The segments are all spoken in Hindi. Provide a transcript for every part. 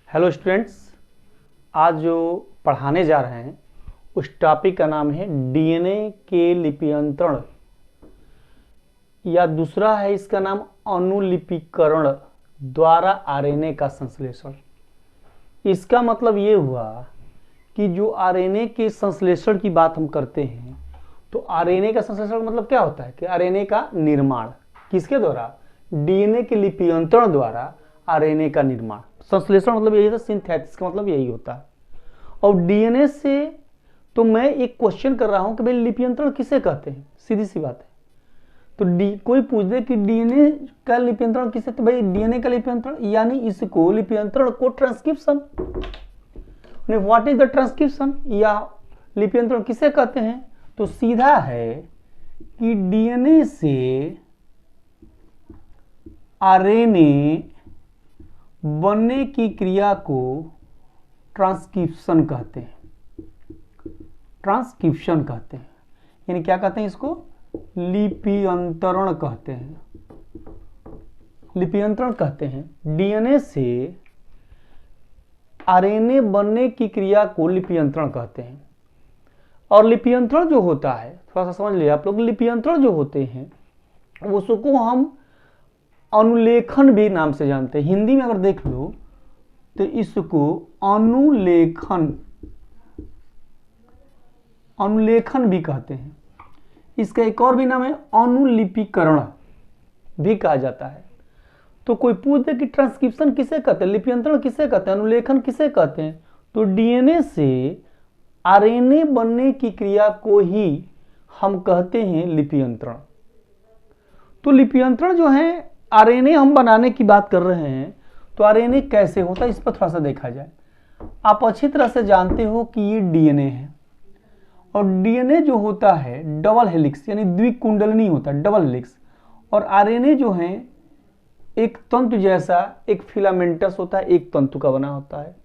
हेलो स्टूडेंट्स, आज जो पढ़ाने जा रहे हैं उस टॉपिक का नाम है डीएनए के लिप्यंतरण, या दूसरा है इसका नाम अनुलिपिकरण द्वारा आरएनए का संश्लेषण। इसका मतलब ये हुआ कि जो आरएनए के संश्लेषण की बात हम करते हैं तो आरएनए का संश्लेषण मतलब क्या होता है कि आरएनए का निर्माण किसके द्वारा, डीएनए के लिप्यंतरण द्वारा आरएनए का निर्माण। संश्लेषण मतलब यही था, सिंथेसिस का मतलब यही होता है। और डीएनए से तो मैं एक क्वेश्चन कर रहा हूं कि भाई लिप्यंतरण किसे कहते हैं, सीधी सी बात है। तो कोई पूछ दे कि डीएनए का लिप्यंतरण किसे, तो भाई डीएनए का लिप्यंतरण यानी इसको लिप्यंतरण को transcription, what is the transcription या लिप्यंतरण किसे कहते हैं, तो सीधा है कि डीएनए से आरएनए बनने की क्रिया को ट्रांसक्रिप्शन कहते हैं। ट्रांसक्रिप्शन कहते हैं यानी क्या कहते हैं, इसको लिप्यंतरण कहते हैं। लिप्यंतरण कहते हैं डीएनए से आरएनए बनने की क्रिया को लिप्यंतरण कहते हैं। और लिप्यंतरण जो होता है, थोड़ा सा समझ लिया आप लोग, लिप्यंतरण जो होते हैं उसको हम अनुलेखन भी नाम से जानते हैं। हिंदी में अगर देख लो तो इसको अनुलेखन भी कहते हैं। इसका एक और भी नाम है अनुलिपिकरण भी कहा जाता है। तो कोई पूछ दे कि ट्रांसक्रिप्शन किसे कहते हैं, लिप्यंतरण किसे कहते हैं, अनुलेखन किसे कहते हैं, तो डीएनए से आरएनए बनने की क्रिया को ही हम कहते हैं लिप्यंतरण। तो लिप्यंतरण जो है, आरएनए हम बनाने की बात कर रहे हैं, तो आरएनए कैसे होता है इस पर थोड़ा सा देखा जाए। आप अच्छी तरह से जानते हो कि ये डीएनए है, और डीएनए जो होता है डबल हेलिक्स यानी द्विकुंडलनी होता है, डबल हेलिक्स। और आरएनए जो है एक तंतु जैसा, एक फिलामेंटस होता है, एक तंतु का बना होता है।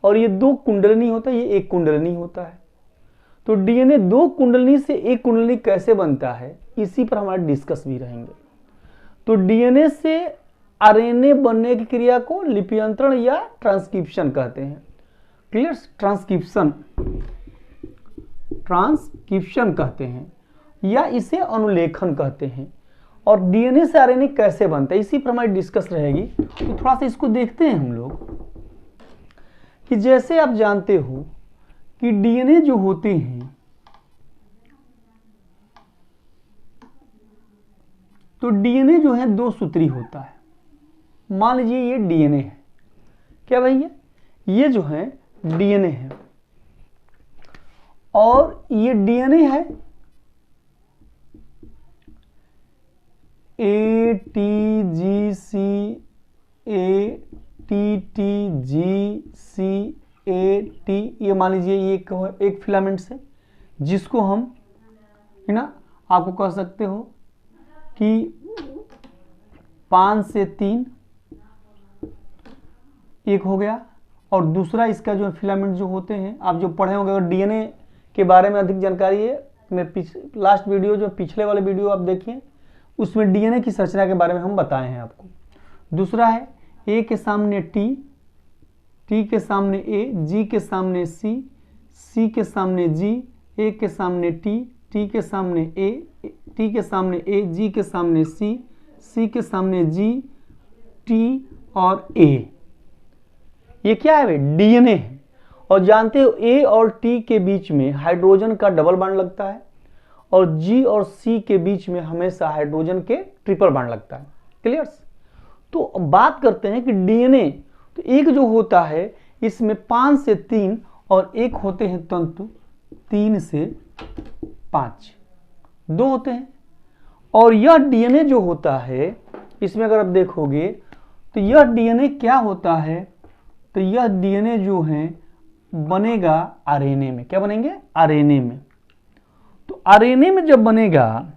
और ये दो कुंडलनी होता है, ये एक कुंडलनी होता है। तो डीएनए दो कुंडलनी से एक कुंडलनी कैसे बनता है, इसी पर हमारा डिस्कस भी रहेंगे। तो डीएनए से आरएनए बनने की क्रिया को लिप्यंतरण या ट्रांसक्रिप्शन कहते हैं। क्लियर, ट्रांसक्रिप्शन कहते हैं या इसे अनुलेखन कहते हैं। और डीएनए से आरएनए कैसे बनता है इसी पर हमारी डिस्कस रहेगी। तो थोड़ा सा इसको देखते हैं हम लोग कि जैसे आप जानते हो कि डीएनए जो होते हैं, तो डीएनए जो है दो सूत्री होता है। मान लीजिए ये डीएनए है, क्या भैया, ये जो है डीएनए है, और ये डीएनए है ATGC ATTGCAT, ये मान लीजिए ये एक फिलामेंट से, जिसको हम है ना आपको कह सकते हो कि 5 से 3 एक हो गया। और दूसरा इसका जो फिलामेंट जो होते हैं, आप जो पढ़े होंगे, अगर डीएनए के बारे में अधिक जानकारी है, मैं लास्ट वीडियो जो पिछले वाले वीडियो आप देखिए, उसमें डीएनए की संरचना के बारे में हम बताए हैं आपको। दूसरा है ए के सामने टी, टी के सामने ए, जी के सामने सी, सी के सामने जी, ए के सामने टी, टी के सामने ए, टी के सामने ए, जी के सामने सी, सी के सामने जी, टी और ए। ये क्या है भाई, डीएनए है। और जानते हो ए और टी के बीच में हाइड्रोजन का डबल बॉन्ड लगता है, और जी और सी के बीच में हमेशा हाइड्रोजन के ट्रिपल बॉन्ड लगता है। क्लियर। तो बात करते हैं कि डीएनए, तो एक जो होता है इसमें 5 से 3 और एक होते हैं तंतु 3 से 5, दो होते हैं। और यह डीएनए जो होता है, इसमें अगर आप देखोगे तो यह डीएनए क्या होता है, तो यह डीएनए जो है बनेगा आरएनए में। क्या बनेंगे, आरएनए में। तो आरएनए में जब बनेगा,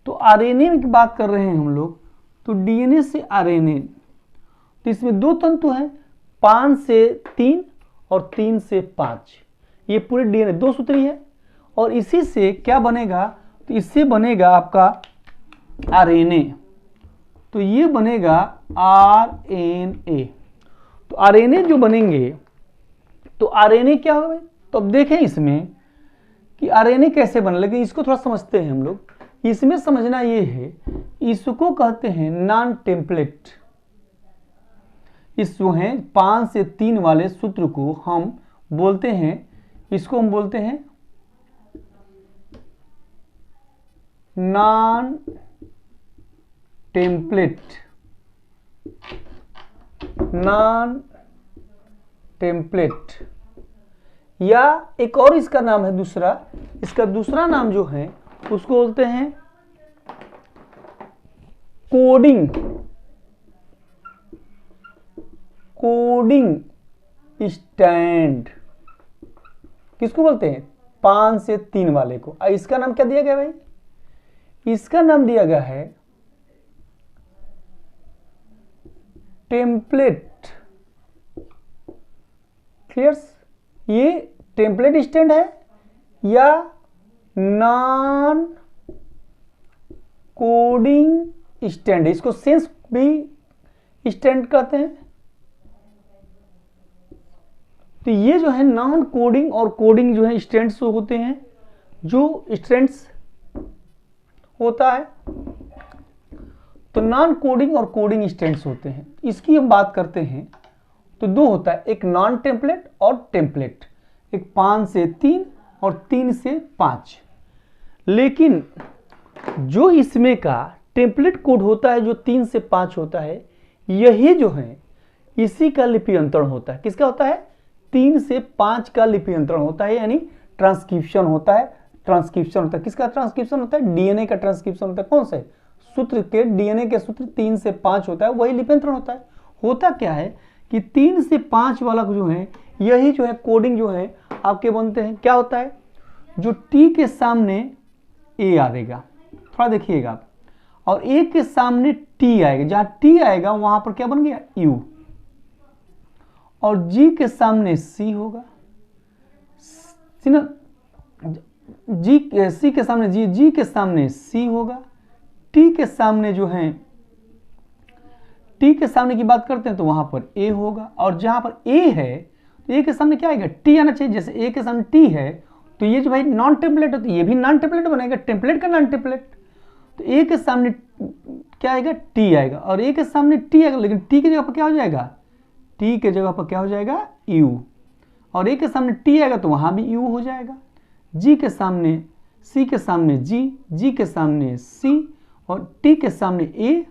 तो आरएनए की बात कर रहे हैं हम लोग, तो डीएनए से आरएनए, तो इसमें दो तंतु हैं, 5 से 3 और 3 से 5। ये पूरे डीएनए दो सूत्री है। और इसी से क्या बनेगा, तो इससे बनेगा आपका आरएनए। तो ये बनेगा आरएनए। तो तो आरएनए जो बनेंगे, तो आरएनए क्या होगा? तो अब देखें इसमें कि आरएनए कैसे बने, लेकिन इसको थोड़ा समझते हैं हम लोग। इसमें समझना ये है, इसको कहते हैं नॉन टेम्पलेट। इस जो है 5 से 3 वाले सूत्र को हम बोलते हैं, इसको हम बोलते हैं नॉन टेम्पलेट। नॉन टेम्पलेट, या एक और इसका नाम है दूसरा, इसका दूसरा नाम जो है उसको बोलते हैं कोडिंग। कोडिंग स्टैंड किसको बोलते हैं? 5 से 3 वाले को। इसका नाम क्या दिया गया भाई? इसका नाम दिया गया है टेम्पलेट। क्लियर्स? ये टेम्पलेट स्टैंड है या नॉन कोडिंग स्टैंड है। इसको सेंस भी स्टैंड कहते हैं। तो ये जो है नॉन कोडिंग और कोडिंग जो है स्टैंड्स होते हैं। जो स्टैंड्स होता है तो नॉन कोडिंग और कोडिंग स्टैंड्स होते हैं। इसकी हम बात करते हैं तो दो होता है, एक नॉन टेम्पलेट और टेम्पलेट। एक 5 से 3 और 3 से 5। लेकिन जो इसमें का टेम्पलेट कोड होता है, जो 3 से 5 होता है, यही जो है इसी का लिप्यंतरण होता है। किसका होता है? 3 से 5 का लिप्यंतरण होता है, यानी ट्रांसक्रिप्शन होता है। ट्रांसक्रिप्शन होता है, किसका ट्रांसक्रिप्शन होता है? डीएनए का ट्रांसक्रिप्शन होता है। कौन से सूत्र के? डीएनए के सूत्र 3 से 5 होता है, वही लिप्यंतरण होता है। होता क्या है कि 3 से 5 वाला जो है, यही जो है कोडिंग जो है आपके बनते हैं। क्या होता है? जो टी के सामने ए आएगा, थोड़ा देखिएगा आप, और ए के सामने टी आएगा। जहां टी आएगा वहां पर क्या बन गया? यू। और जी के सामने सी होगा, जी सी के सामने जी, जी के सामने सी होगा। टी के सामने जो है, टी के सामने की बात करते हैं तो वहां पर ए होगा। और जहां पर ए है तो ए के सामने क्या आएगा? टी आना चाहिए। जैसे ए के सामने टी है तो ये जो भाई नॉन टेम्पलेट है, तो ये भी नॉन टेम्पलेट बनेगा, टेम्पलेट का नॉन टेम्पलेट। तो ए के सामने क्या आएगा? टी आएगा। और ए के सामने टी आएगा, लेकिन टी की जगह पर क्या हो जाएगा? टी के जगह पर क्या हो जाएगा? यू। और ए के सामने टी आएगा तो वहां भी यू हो जाएगा। जी के सामने, सी के सामने जी, जी के सामने सी, और टी के सामने ए,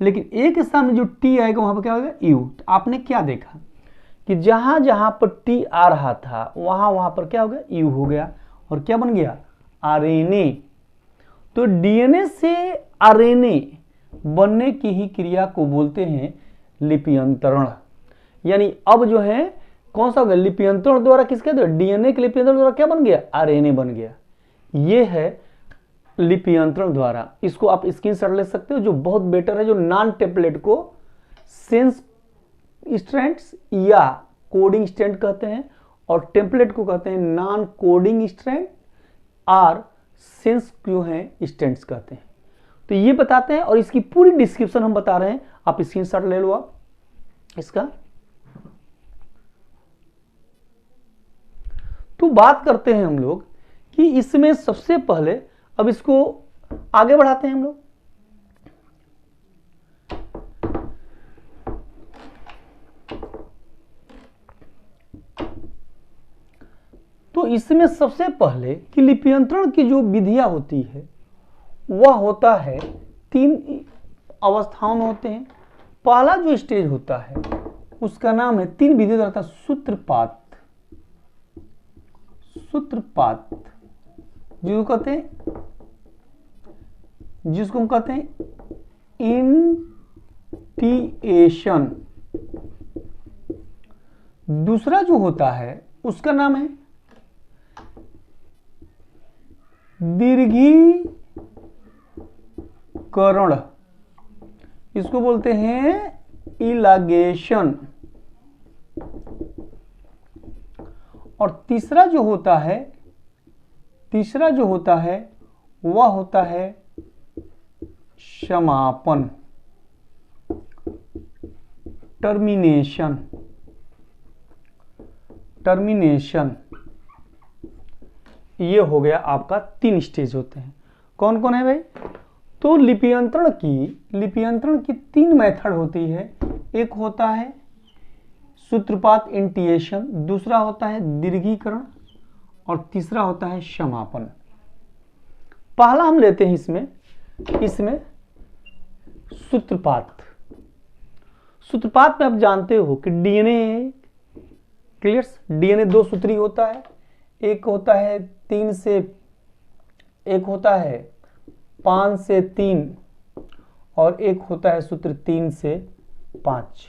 लेकिन ए के सामने जो टी आएगा वहां पर क्या होगा? यू। तो आपने क्या देखा कि जहां जहां पर टी आ रहा था वहां वहां पर क्या हो गया? यू हो गया। और क्या बन गया? आरएनए। तो डीएनए से आरएनए बनने की ही क्रिया को बोलते हैं लिप्यंतरण। यानी अब जो है कौन सा हो गया? लिप्यंतरण द्वारा। किसके द्वारा? डीएनए के लिप्यंतरण द्वारा क्या बन गया? आरएनए बन गया। ये है लिप्यंतरण द्वारा। इसको आप स्क्रीनशॉट ले सकते हो, जो बहुत बेटर है। जो नॉन टेम्पलेट को सेंस स्ट्रैंड्स या कोडिंग स्ट्रैंड कहते हैं, और टेम्पलेट को कहते हैं नॉन कोडिंग स्ट्रैंड और सेंस जो है स्ट्रैंड्स कहते हैं। तो ये बताते हैं, और इसकी पूरी डिस्क्रिप्शन हम बता रहे हैं। आप स्क्रीनशॉट ले लो आप इसका। तो बात करते हैं हम लोग कि इसमें सबसे पहले, अब इसको आगे बढ़ाते हैं हम लोग। तो इसमें सबसे पहले कि लिप्यंतरण की जो विधियां होती है वह होता है 3 अवस्थाओं में होते हैं। पहला जो स्टेज होता है उसका नाम है, 3 विधि रहता है, सूत्रपात। सूत्रपात जिसको कहते हैं, जिसको हम कहते हैं इनिटिएशन। दूसरा जो होता है उसका नाम है दीर्घीकरण, इसको बोलते हैं इलागेशन। और तीसरा जो होता है वह होता है समापन, टर्मिनेशन। टर्मिनेशन, ये हो गया आपका 3 स्टेज होते हैं। कौन कौन है भाई? तो लिप्यंतरण की 3 मेथड होती है। एक होता है सूत्रपात इंटिएशन, दूसरा होता है दीर्घीकरण और तीसरा होता है समापन। पहला हम लेते हैं इसमें सूत्रपात। सूत्रपात में आप जानते हो कि डीएनए, क्लियर, डीएनए 2 सूत्री होता है। एक होता है 3 से, एक होता है 5 से 3 और एक होता है सूत्र 3 से 5।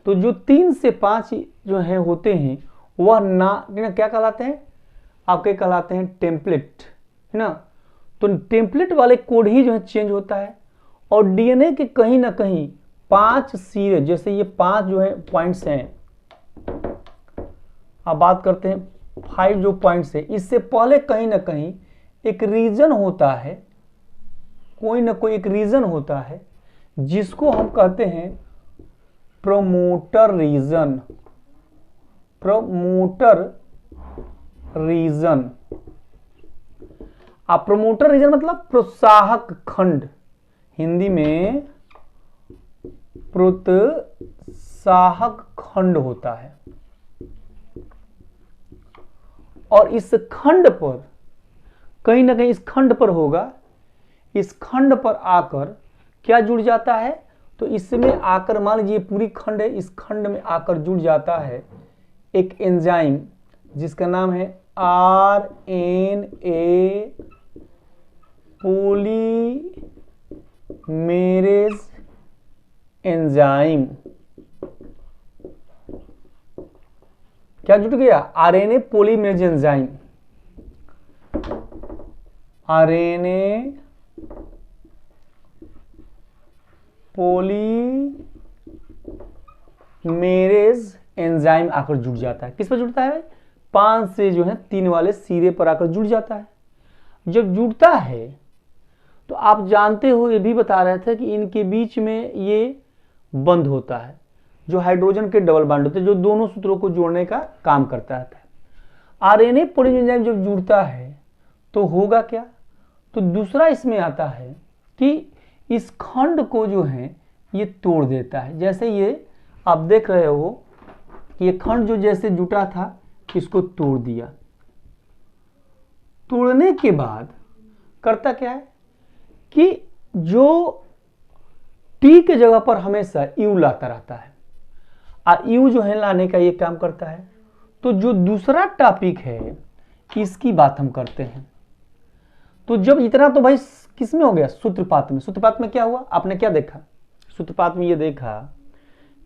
तो जो 3 से 5 जो है होते हैं वह क्या कहलाते हैं? आपके कहलाते हैं टेम्पलेट, है ना। तो टेम्पलेट वाले कोड ही जो है चेंज होता है और डीएनए के कहीं ना कहीं 5 सिरे, जैसे ये 5 जो है पॉइंट्स हैं, आप बात करते हैं 5 जो पॉइंट्स है, इससे पहले कहीं ना कहीं एक रीजन होता है, कोई ना कोई एक रीजन होता है जिसको हम कहते हैं प्रोमोटर रीजन। प्रोमोटर रीजन, आप प्रोमोटर रीजन मतलब प्रोत्साहक खंड, हिंदी में प्रोत्साहक खंड होता है। और इस खंड पर कहीं ना कहीं, इस खंड पर होगा, इस खंड पर आकर क्या जुड़ जाता है? तो इसमें आकर, मान लीजिए पूरी खंड है, इस खंड में आकर जुड़ जाता है एक एंजाइम जिसका नाम है RNA पॉलीमेरेज एंजाइम। क्या जुट गया? RNA polymerase enzyme. RNA polymerase enzyme आकर जुड़ जाता है। किस पर जुड़ता है? 5 से जो है 3 वाले सिरे पर आकर जुड़ जाता है। जब जुड़ता है तो आप जानते हो, ये भी बता रहे थे कि इनके बीच में ये बंद होता है, जो हाइड्रोजन के डबल बॉन्ड होते हैं, जो दोनों सूत्रों को जोड़ने का काम करता है। RNA पॉलीमेरेज एंजाइम जब जुड़ता है तो होगा क्या? तो दूसरा इसमें आता है कि इस खंड को जो है ये तोड़ देता है। जैसे ये आप देख रहे हो, ये खंड जो जैसे जुटा था इसको तोड़ दिया। तोड़ने के बाद करता क्या है कि जो T के जगह पर हमेशा U लाता रहता है, और U जो है लाने का ये काम करता है। तो जो दूसरा टॉपिक है इसकी बात हम करते हैं। तो जब इतना तो भाई किस में हो गया? सूत्रपात में। सूत्रपात में क्या हुआ? आपने क्या देखा? सूत्रपात में ये देखा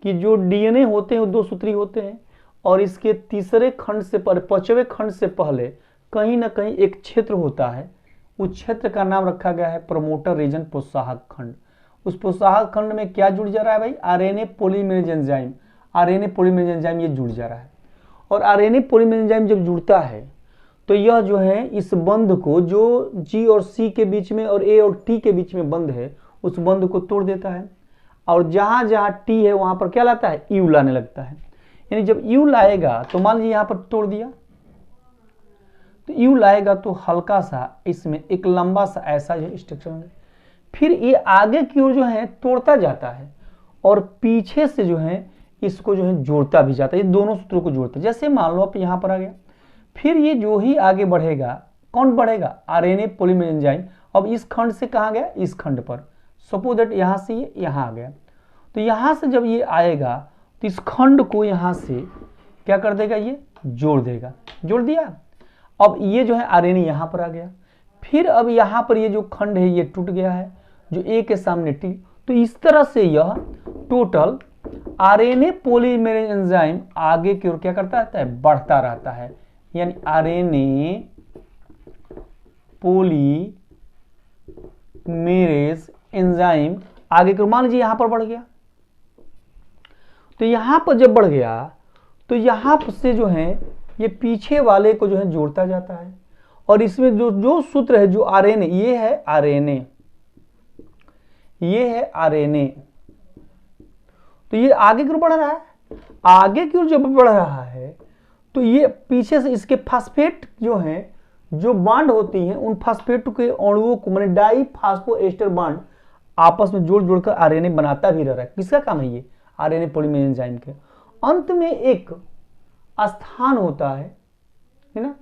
कि जो डीएनए होते हैं वो 2 सूत्री होते हैं और इसके तीसरे खंड से पहले, 5वें खंड से पहले कहीं ना कहीं एक क्षेत्र होता है। उस क्षेत्र का नाम रखा गया है प्रमोटर रीजन, प्रोत्साहक खंड। उस प्रोत्साहक खंड में क्या जुड़ जा रहा है भाई? RNA polymerase enzyme. RNA polymerase enzyme ये जुड़ जा रहा है। और RNA पॉलीमेरेज एंजाइम जब जुड़ता है तो यह जो है इस बंध को, जो G और C के बीच में और A और T के बीच में बंध है, उस बंध को तोड़ देता है। और जहां जहां T है वहां पर क्या लाता है? U लाने लगता है। यानी जब U लाएगा तो मान लीजिए यहां पर तोड़ दिया, तो U लाएगा तो हल्का सा इसमें एक लंबा सा ऐसा जो स्ट्रक्चर है, फिर ये आगे की ओर जो है तोड़ता जाता है और पीछे से जो है इसको जो है जोड़ता भी जाता है। ये दोनों सूत्रों को जोड़ता है। जैसे मान लो आप यहां पर आ गया, फिर ये जो ही आगे बढ़ेगा, कौन बढ़ेगा? RNA polymerase enzyme. अब इस खंड से कहां गया? इस खंड पर। सपोज दैट यहां से ये यहां आ गया, तो यहां से जब ये आएगा तो इस खंड को यहां से क्या कर देगा? ये जोड़ देगा। जोड़ दिया। अब ये जो है RNA यहां पर आ गया, फिर अब यहां पर ये जो खंड है ये टूट गया है, जो A के सामने T। तो इस तरह से यह टोटल RNA पॉलीमेरेज एंजाइम आगे की ओर क्या करता रहता है? बढ़ता रहता है। यानी RNA पॉलीमेरेज एंजाइम आगे की ओर, मान लीजिए यहां पर बढ़ गया, तो यहां पर जब बढ़ गया तो यहां से जो है ये पीछे वाले को जो है जोड़ता जाता है। और इसमें जो सूत्र है, जो RNA, ये है RNA, ये है RNA। तो ये आगे की ओर बढ़ रहा है। आगे की ओर जब बढ़ रहा है तो ये पीछे से इसके फास्फेट जो हैं, जो बांड होती हैं, उन फास्फेट के अणुओं को माने डाई फास्फोएस्टर बांड आपस में जोड़ जोड़कर आरएनए बनाता भी रह रहा है। किसका काम है ये? आरएनए पॉलीमरेज एंजाइम के। अंत में एक स्थान होता है ना,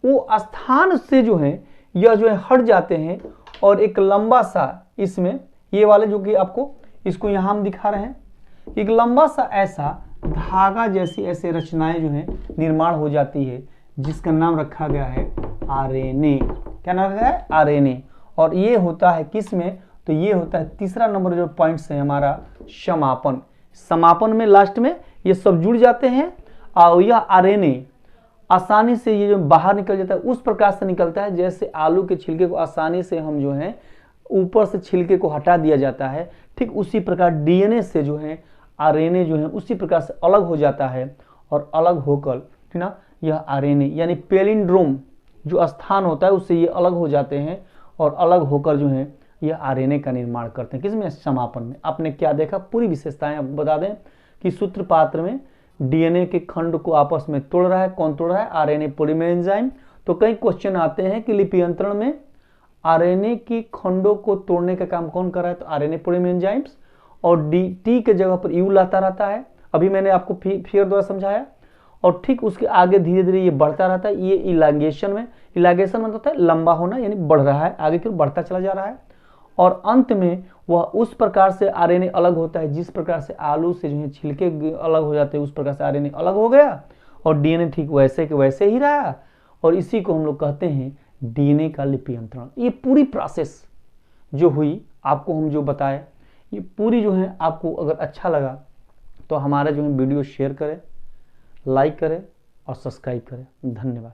वो स्थान से जो है यह जो है हट जाते हैं और एक लंबा सा इसमें ये वाले जो कि आपको इसको यहां हम दिखा रहे हैं, एक लंबा सा ऐसा धागा जैसी ऐसे रचनाएं जो है निर्माण हो जाती है, जिसका नाम रखा गया है आरएनए। क्या नाम रखा है? आरएनए। और ये होता है किस में? तो ये होता है तीसरा नंबर जो पॉइंट्स है हमारा समापन। समापन में लास्ट में ये सब जुड़ जाते हैं और यह आरएनए आसानी से ये जो बाहर निकल जाता है उस प्रकार से निकलता है जैसे आलू के छिलके को आसानी से हम जो है ऊपर से छिलके को हटा दिया जाता है, ठीक उसी प्रकार डीएनए से जो है आरएनए जो है उसी प्रकार से अलग हो जाता है और अलग होकर ठीक ना यह आरएनए यानी पैलिंड्रोम जो स्थान होता है उससे ये अलग हो जाते हैं और अलग होकर जो है यह आरएनए का निर्माण करते हैं। किसमें? समापन में। आपने क्या देखा? पूरी विशेषताएं बता दें कि सूत्रपात्र में डीएनए के खंड को आपस में तोड़ रहा है। कौन तोड़ रहा है? RNA polymerase enzyme. तो कई क्वेश्चन आते हैं कि लिपियंत्रण में आरएनए की खंडों को तोड़ने का काम कौन कर रहा है? तो आरएनए पॉलीमरेज एंजाइम्स। और टी के जगह पर यू लाता रहता है, अभी मैंने आपको फिर द्वारा समझाया। और ठीक उसके आगे धीरे धीरे ये बढ़ता रहता है। ये इलांगेशन में, इलांगेशन मतलब होता है लंबा होना, यानी बढ़ रहा है, आगे की ओर बढ़ता चला जा रहा है। और अंत में वह उस प्रकार से आरएनए अलग होता है जिस प्रकार से आलू से जो है छिलके अलग हो जाते हैं, उस प्रकार से आरएनए अलग हो गया और डीएनए ठीक वैसे के वैसे ही रहा। और इसी को हम लोग कहते हैं डीएनए का लिपियंत्रण। ये पूरी प्रोसेस जो हुई आपको हम जो बताए, ये पूरी जो है आपको अगर अच्छा लगा तो हमारा जो है वीडियो शेयर करें, लाइक करें और सब्सक्राइब करें। धन्यवाद।